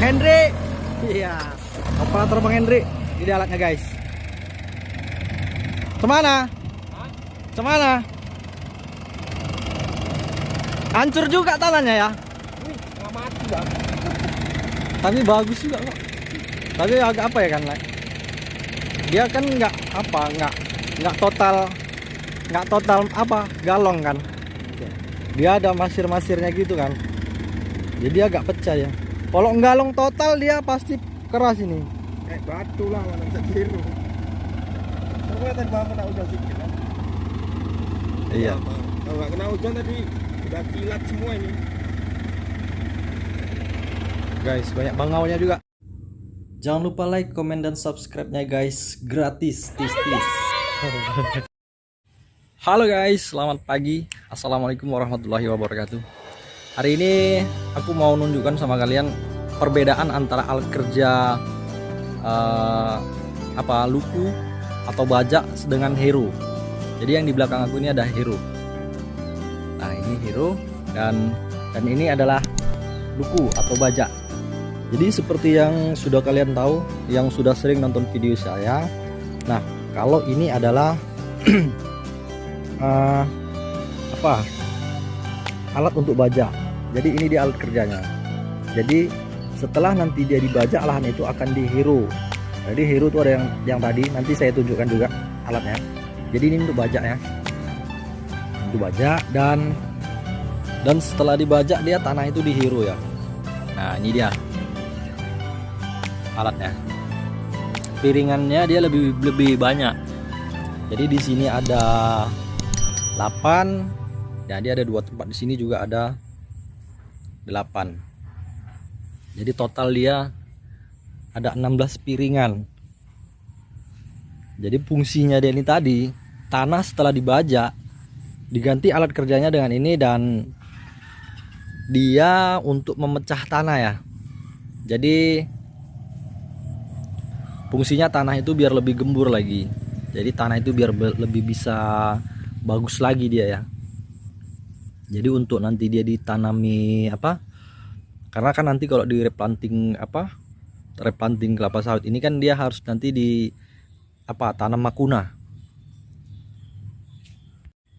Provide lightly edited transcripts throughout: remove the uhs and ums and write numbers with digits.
Bang Hendrik. Iya, operator Bang Hendrik. Ini alatnya guys. Kemana? Kemana? Hancur juga tanahnya ya. Nggak mati bang. Tapi bagus juga kok. Tapi agak apa ya kan, dia kan nggak total apa galong kan. Dia ada masir-masirnya gitu kan. Jadi agak pecah ya. Kalau galong total dia pasti keras ini. Kayak batu lah, mana bisa tiru. Coba tadi bang kena hujan sedikit kan? Iya. Kalau nggak kena hujan tadi udah kilat semua ini. Guys, banyak bangaunya juga. Jangan lupa like, komen, dan subscribe-nya guys. Gratis, tis. Halo guys, selamat pagi. Assalamualaikum warahmatullahi wabarakatuh. Hari ini aku mau nunjukkan sama kalian perbedaan antara alat kerja luku atau bajak dengan hero. Jadi yang di belakang aku ini ada hero. Nah, ini hero dan ini adalah luku atau bajak. Jadi seperti yang sudah kalian tahu, yang sudah sering nonton video saya. Nah, kalau ini adalah alat untuk bajak. Jadi ini dia alat kerjanya. Jadi setelah nanti dia dibajak, lahan itu akan di hero. Jadi hero itu ada yang tadi, nanti saya tunjukkan juga alatnya. Jadi ini untuk bajak ya. Untuk bajak dan setelah dibajak dia tanah itu di hero ya. Nah, ini dia alatnya. Piringannya dia lebih banyak. Jadi di sini ada 8. Ya, dia ada 2 tempat, di sini juga ada 8. Jadi total dia ada 16 piringan. Jadi fungsinya dia ini tadi, tanah setelah dibajak diganti alat kerjanya dengan ini, dan dia untuk memecah tanah ya. Jadi fungsinya tanah itu biar lebih gembur lagi. Jadi tanah itu biar lebih bisa bagus lagi dia ya. Jadi untuk nanti dia ditanami karena kan nanti kalau di replanting kelapa sawit ini kan dia harus nanti di tanam makuna.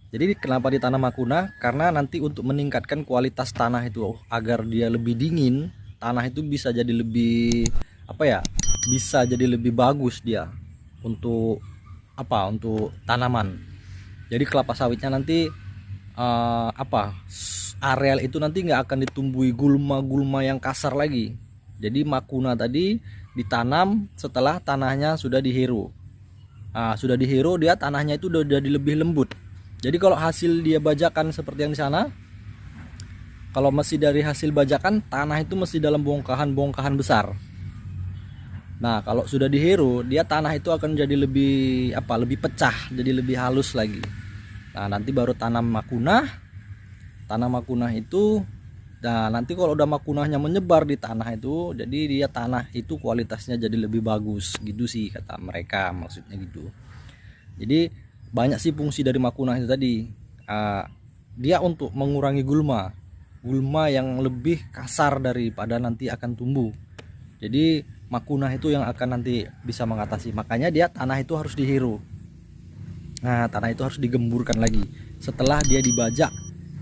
Jadi kenapa ditanam makuna? Karena nanti untuk meningkatkan kualitas tanah itu agar dia lebih dingin, tanah itu bisa jadi lebih bisa jadi lebih bagus dia untuk untuk tanaman. Jadi kelapa sawitnya nanti areal itu nanti nggak akan ditumbuhi gulma-gulma yang kasar lagi. Jadi makuna tadi ditanam setelah tanahnya sudah dihero. Sudah dihero, dia tanahnya itu udah jadi lebih lembut. Jadi kalau hasil dia bajakan seperti yang di sana, kalau masih dari hasil bajakan, tanah itu masih dalam bongkahan besar. Nah, kalau sudah di hero, dia tanah itu akan jadi lebih pecah, jadi lebih halus lagi. Nah, nanti baru tanam makunah. Tanam makunah itu, nah nanti kalau udah makunahnya menyebar di tanah itu, jadi dia tanah itu kualitasnya jadi lebih bagus gitu sih kata mereka, maksudnya gitu. Jadi banyak sih fungsi dari makunah itu tadi. Dia untuk mengurangi gulma yang lebih kasar daripada nanti akan tumbuh. Jadi makunah itu yang akan nanti bisa mengatasi. Makanya dia tanah itu harus dihero. Nah, tanah itu harus digemburkan lagi. Setelah dia dibajak,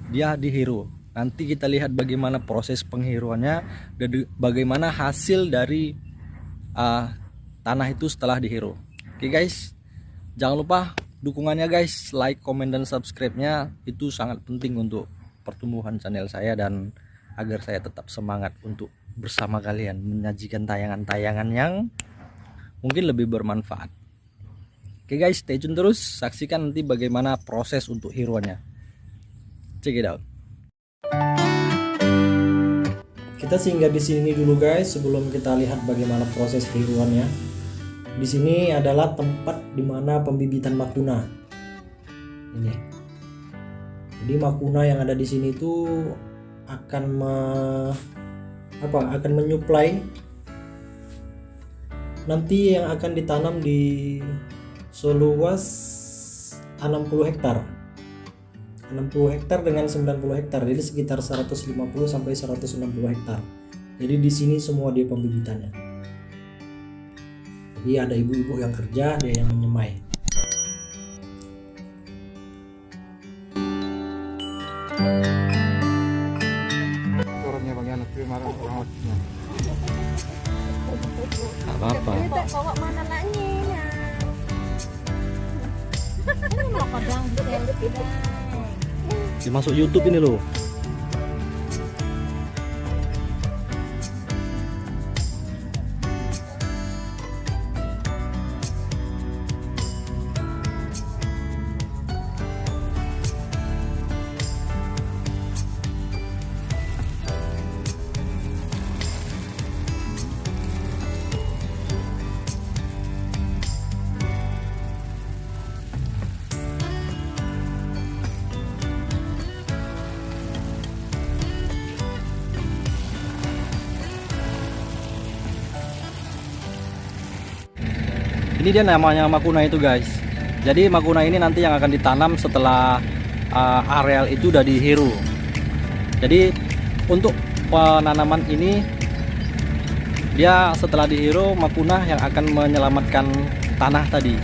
dia dihero. Nanti kita lihat bagaimana proses pengheroannya dan bagaimana hasil dari tanah itu setelah dihero. Oke guys, jangan lupa dukungannya guys, like, komen, dan subscribe-nya itu sangat penting untuk pertumbuhan channel saya dan agar saya tetap semangat untuk bersama kalian menyajikan tayangan-tayangan yang mungkin lebih bermanfaat. Oke guys, stay tune terus, saksikan nanti bagaimana proses untuk hero-nya. Check it out. Kita singgah di sini dulu guys sebelum kita lihat bagaimana proses hero-nya. Di sini adalah tempat dimana pembibitan makuna. Ini. Jadi makuna yang ada di sini itu akan menyuplai nanti yang akan ditanam di seluas 60 hektar. 60 hektar dengan 90 hektar, jadi sekitar 150 sampai 160 hektar. Jadi di sini semua dia pembibitannya. Jadi ada ibu-ibu yang kerja, dia yang menyemai. Turunnya bagian itu marah orang wajibnya. Apa-apa. Bawa mana lagi ya? Ini mau kadang selfie dah. Dimasuk YouTube ini loh. Ini dia namanya makuna itu guys. Jadi makuna ini nanti yang akan ditanam setelah areal itu udah dihiru. Jadi untuk penanaman ini dia setelah dihiru makuna yang akan menyelamatkan tanah tadi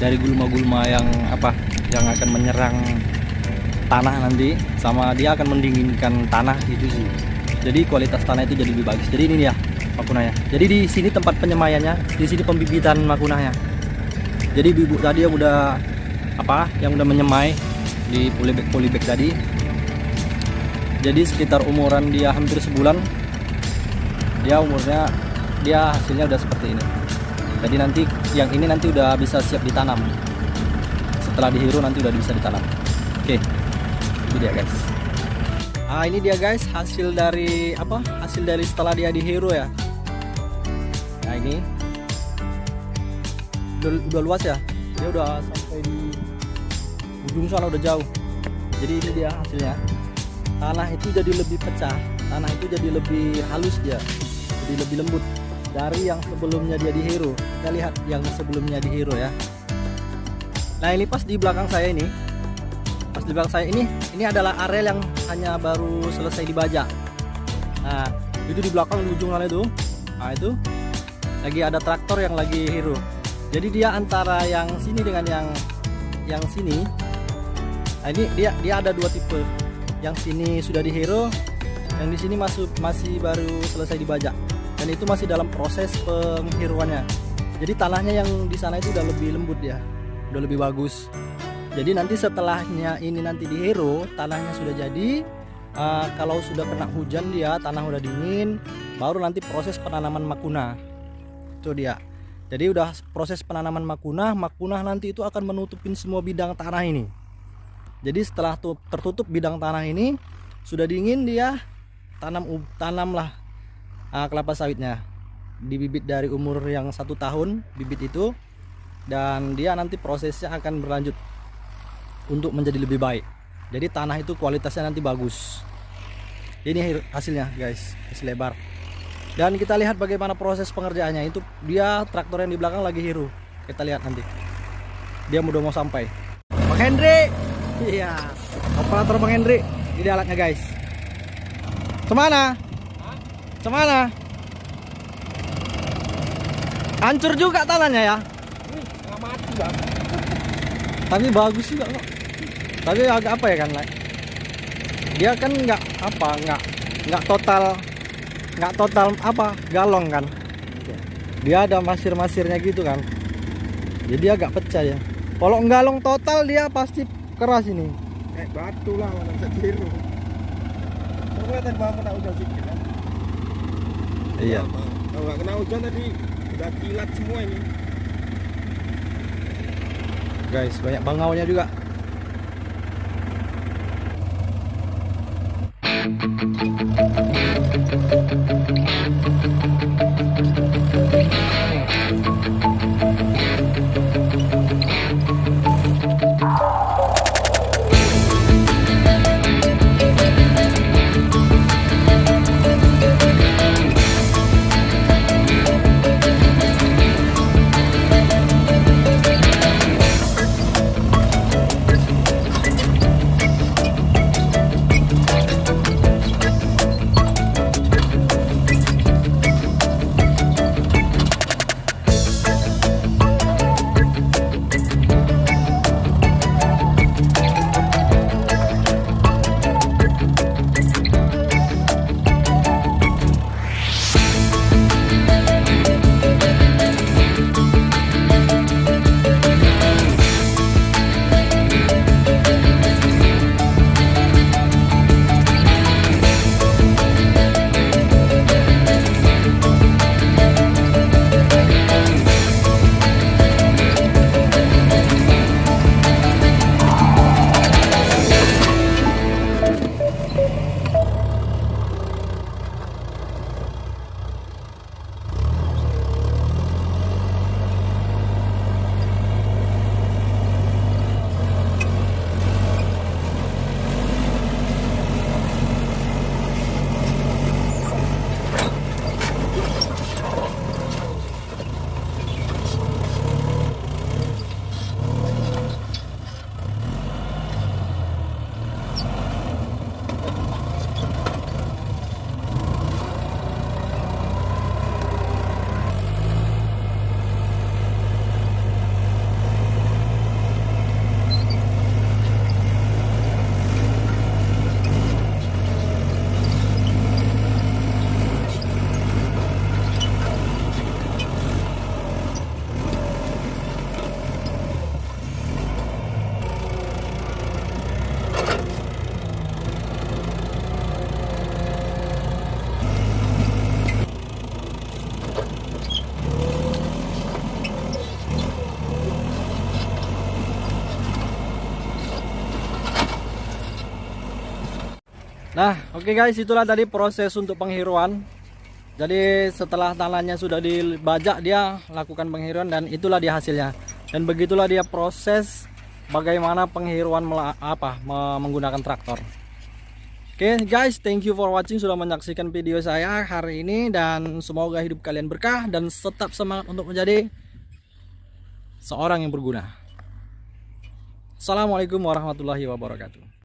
dari gulma-gulma yang akan menyerang tanah nanti, sama dia akan mendinginkan tanah itu sih. Jadi kualitas tanah itu jadi lebih bagus. Jadi ini dia makunanya. Jadi di sini tempat penyemaiannya, di sini pembibitan makunanya. Jadi ibu tadi yang udah menyemai di polybag tadi. Jadi sekitar umuran dia hampir sebulan. Dia hasilnya udah seperti ini. Jadi nanti yang ini nanti udah bisa siap ditanam. Setelah dihiru nanti udah bisa ditanam. Oke. Ini dia guys. Ini dia guys hasil dari setelah dia dihiru ya. Nah ini udah luas ya, dia udah sampai di ujung sana, udah jauh. Jadi ini dia hasilnya. Tanah itu jadi lebih pecah, tanah itu jadi lebih halus dia, jadi lebih lembut dari yang sebelumnya dia dihiru. Kita lihat yang sebelumnya dihiru ya. Nah ini pas di belakang saya ini, ini adalah areal yang hanya baru selesai dibajak. Nah itu di belakang di ujung sana itu, nah itu lagi ada traktor yang lagi hiru. Jadi dia antara yang sini dengan yang sini. Nah ini dia ada dua tipe. Yang sini sudah dihiru, yang di sini masih baru selesai dibajak. Dan itu masih dalam proses penghiruannya. Jadi tanahnya yang di sana itu udah lebih lembut ya, udah lebih bagus. Jadi nanti setelahnya ini nanti dihiru, tanahnya sudah jadi. Kalau sudah kena hujan dia, tanah udah dingin, baru nanti proses penanaman makuna. Itu dia. Jadi udah proses penanaman makunah nanti itu akan menutupin semua bidang tanah ini. Jadi setelah tertutup bidang tanah ini, sudah dingin dia tanamlah kelapa sawitnya. Dibibit dari umur yang 1 tahun bibit itu, dan dia nanti prosesnya akan berlanjut untuk menjadi lebih baik. Jadi tanah itu kualitasnya nanti bagus. Ini hasilnya guys, hasil lebar. Dan kita lihat bagaimana proses pengerjaannya. Itu dia traktor yang di belakang lagi hiru. Kita lihat nanti. Dia udah mau sampai. Bang Hendri. Iya. Operator Bang Hendri. Ini alatnya guys. Kemana? Kemana? Hancur juga tanahnya ya. Nggak mati bang. Tapi bagus juga kok. Tapi agak apa ya kan? Dia kan nggak total galong kan. Dia ada masir-masirnya gitu kan. Jadi agak pecah ya. Kalau galong total dia pasti keras ini. Batu lah mana bisa biru. Coba tadi bang kena hujan sedikit kan. Iya. Kalau nggak kena hujan tadi udah kilat semua ini. Guys, banyak bangaunya juga. Nah, oke guys, itulah tadi proses untuk penghiruan. Jadi setelah tanahnya sudah dibajak, dia lakukan penghiruan dan itulah dia hasilnya. Dan begitulah dia proses bagaimana penghiruan menggunakan traktor. Oke guys, thank you for watching, sudah menyaksikan video saya hari ini, dan semoga hidup kalian berkah dan tetap semangat untuk menjadi seorang yang berguna. Assalamualaikum warahmatullahi wabarakatuh.